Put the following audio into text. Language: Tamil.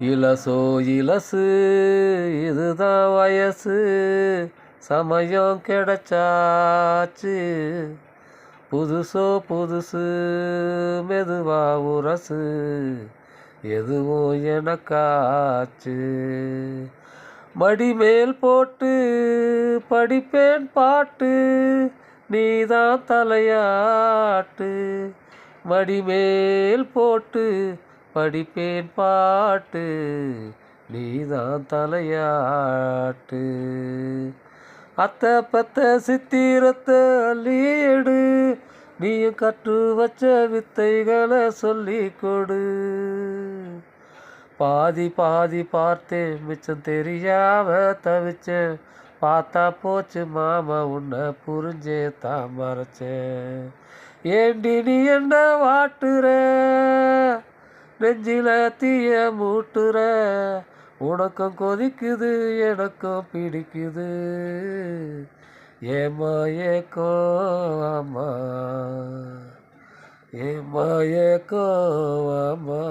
இலசோ இலசு இதுதான் வயசு, சமயம் கிடைச்சாச்சு. புதுசோ புதுசு மெதுவா உரசு, எதுவும் எனக்காச்சு. மடிமேல் போட்டு படிப்பேன் பாட்டு, நீதான் தலையாட்டு. மடிமேல் போட்டு படிப்பேன் பாட்டு, நீதான் தலையாட்டு. அத்தை பத்த சித்திரத்தை அள்ளியடு, நீயும் கற்று வச்ச வித்தைகளை சொல்லி கொடு. பாதி பாதி பார்த்தேன் மிச்சம் தெரியாம தவிச்சேன், பார்த்தா போச்சு மாமா உன்னை புரிஞ்சே தான் மறைச்சேன். ஏண்டி நீ என்ன வாட்டுற, நெஞ்சில தீய மூட்டுற, உனக்கும் கொதிக்குது எனக்கும் பிடிக்குது. ஏமா ஏக்கோ அம்மா, ஏமா ஏக்கோ அம்மா.